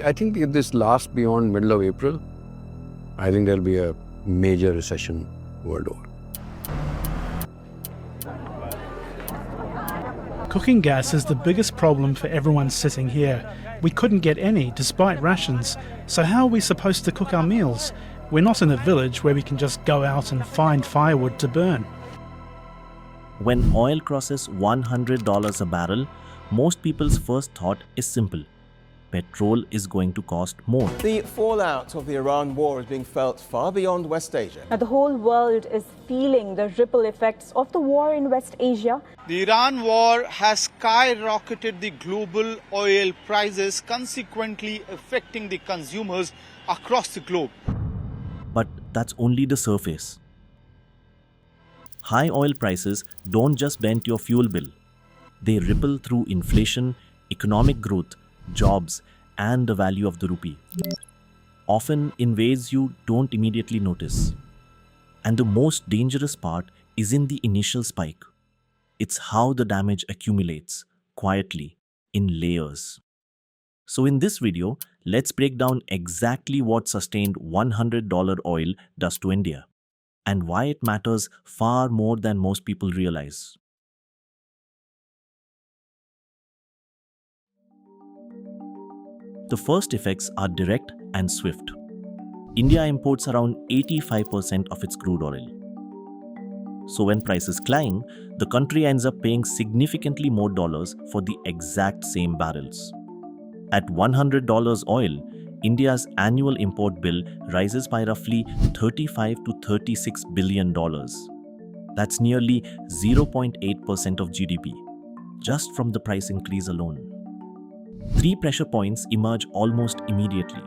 I think if this lasts beyond middle of April, I think there'll be a major recession world over. Cooking gas is the biggest problem for everyone sitting here. We couldn't get any despite rations. So how are we supposed to cook our meals? We're not in a village where we can just go out and find firewood to burn. When oil crosses $100 a barrel, most people's first thought is simple. Petrol is going to cost more. The fallout of the Iran war is being felt far beyond West Asia. Now, the whole world is feeling the ripple effects of the war in West Asia. The Iran war has skyrocketed the global oil prices, consequently affecting the consumers across the globe. But that's only the surface. High oil prices don't just bend your fuel bill. They ripple through inflation, economic growth, jobs, and the value of the rupee, often in ways you don't immediately notice. And the most dangerous part isn't the initial spike. It's how the damage accumulates, quietly, in layers. So in this video, let's break down exactly what sustained $100 oil does to India, and why it matters far more than most people realize. The first effects are direct and swift. India imports around 85% of its crude oil. So when prices climb, the country ends up paying significantly more dollars for the exact same barrels. At $100 oil, India's annual import bill rises by roughly $35 to $36 billion. That's nearly 0.8% of GDP, just from the price increase alone. 3 pressure points emerge almost immediately.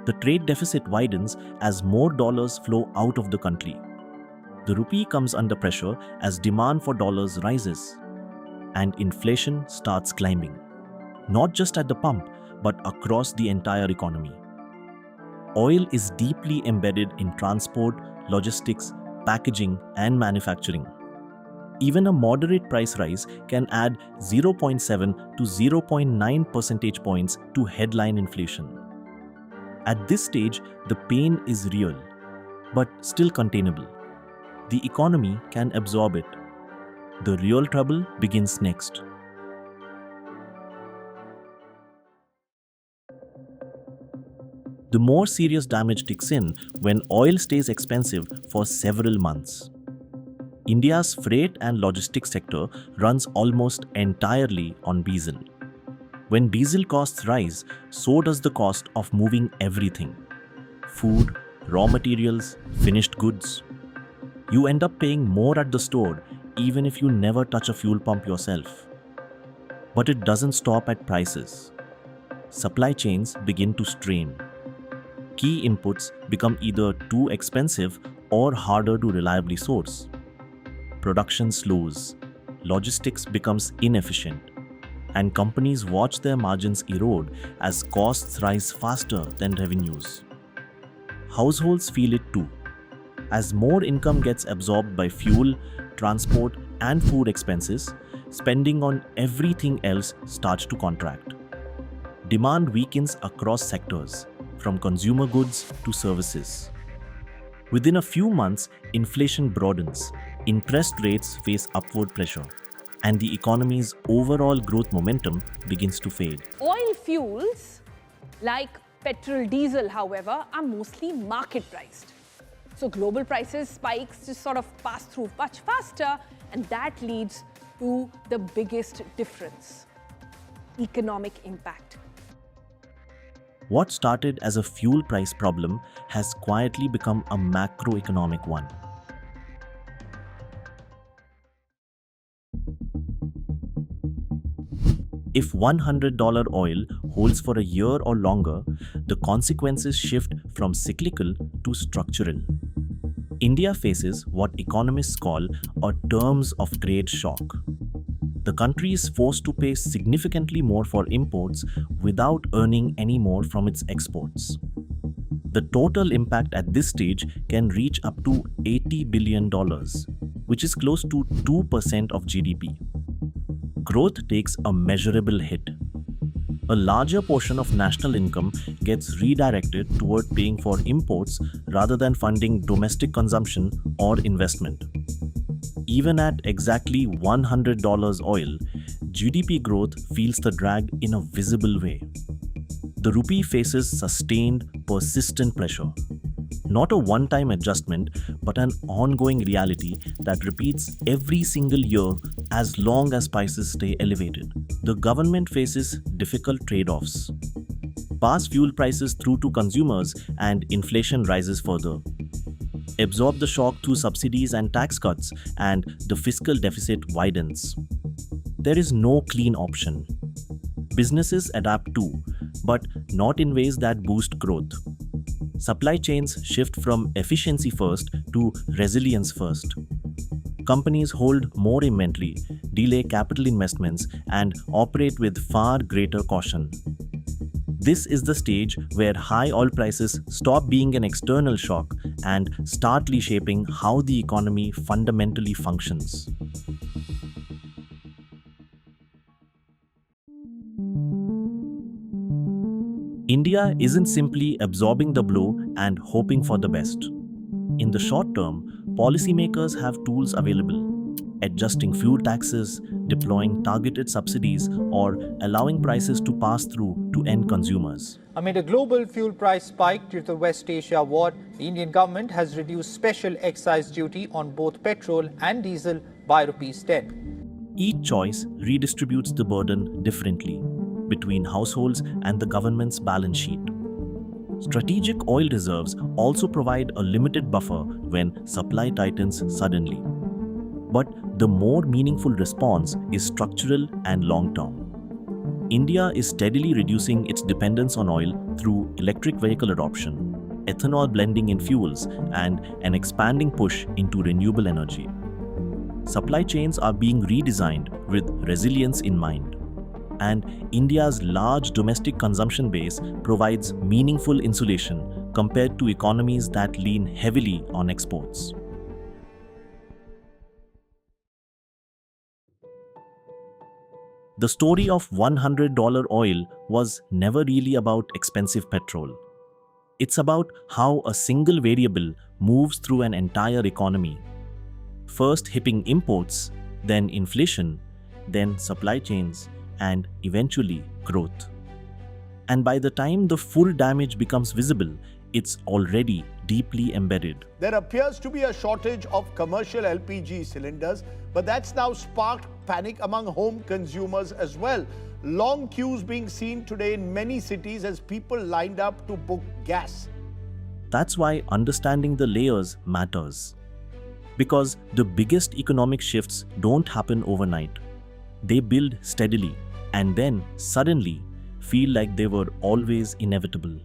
The trade deficit widens as more dollars flow out of the country. The rupee comes under pressure as demand for dollars rises, and inflation starts climbing, not just at the pump, but across the entire economy. Oil is deeply embedded in transport, logistics, packaging, and manufacturing. Even a moderate price rise can add 0.7 to 0.9 percentage points to headline inflation. At this stage, the pain is real, but still containable. The economy can absorb it. The real trouble begins next. The more serious damage kicks in when oil stays expensive for several months. India's freight and logistics sector runs almost entirely on diesel. When diesel costs rise, so does the cost of moving everything: food, raw materials, finished goods. You end up paying more at the store even if you never touch a fuel pump yourself. But it doesn't stop at prices. Supply chains begin to strain. Key inputs become either too expensive or harder to reliably source. Production slows, logistics becomes inefficient, and companies watch their margins erode as costs rise faster than revenues. Households feel it too. As more income gets absorbed by fuel, transport, and food expenses, spending on everything else starts to contract. Demand weakens across sectors, from consumer goods to services. Within a few months, inflation broadens, interest rates face upward pressure, and the economy's overall growth momentum begins to fade. Oil fuels, like petrol, diesel, however, are mostly market priced. So global prices spikes just sort of pass through much faster, and that leads to the biggest difference: economic impact. What started as a fuel price problem has quietly become a macroeconomic one. If $100 oil holds for a year or longer, the consequences shift from cyclical to structural. India faces what economists call a terms of trade shock. The country is forced to pay significantly more for imports without earning any more from its exports. The total impact at this stage can reach up to $80 billion, which is close to 2% of GDP. Growth takes a measurable hit. A larger portion of national income gets redirected toward paying for imports rather than funding domestic consumption or investment. Even at exactly $100 oil, GDP growth feels the drag in a visible way. The rupee faces sustained, persistent pressure. Not a one-time adjustment, but an ongoing reality that repeats every single year as long as prices stay elevated. The government faces difficult trade-offs. Pass fuel prices through to consumers and inflation rises further. Absorb the shock through subsidies and tax cuts, and the fiscal deficit widens. There is no clean option. Businesses adapt too, but not in ways that boost growth. Supply chains shift from efficiency first to resilience first. Companies hold more inventory, delay capital investments, and operate with far greater caution. This is the stage where high oil prices stop being an external shock and start reshaping how the economy fundamentally functions. India isn't simply absorbing the blow and hoping for the best. In the short term, policymakers have tools available, adjusting fuel taxes, deploying targeted subsidies, or allowing prices to pass through to end consumers. Amid a global fuel price spike due to the West Asia war, the Indian government has reduced special excise duty on both petrol and diesel by Rs 10. Each choice redistributes the burden differently between households and the government's balance sheet. Strategic oil reserves also provide a limited buffer when supply tightens suddenly. But the more meaningful response is structural and long-term. India is steadily reducing its dependence on oil through electric vehicle adoption, ethanol blending in fuels, and an expanding push into renewable energy. Supply chains are being redesigned with resilience in mind. And India's large domestic consumption base provides meaningful insulation compared to economies that lean heavily on exports. The story of $100 oil was never really about expensive petrol. It's about how a single variable moves through an entire economy. First hitting imports, then inflation, then supply chains, and eventually growth. And by the time the full damage becomes visible, it's already deeply embedded. There appears to be a shortage of commercial LPG cylinders, but that's now sparked panic among home consumers as well. Long queues being seen today in many cities as people lined up to book gas. That's why understanding the layers matters. Because the biggest economic shifts don't happen overnight. They build steadily and then suddenly feel like they were always inevitable.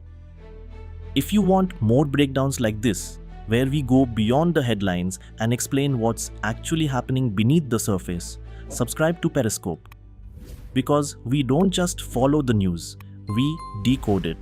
If you want more breakdowns like this, where we go beyond the headlines and explain what's actually happening beneath the surface, subscribe to Periscope. Because we don't just follow the news, we decode it.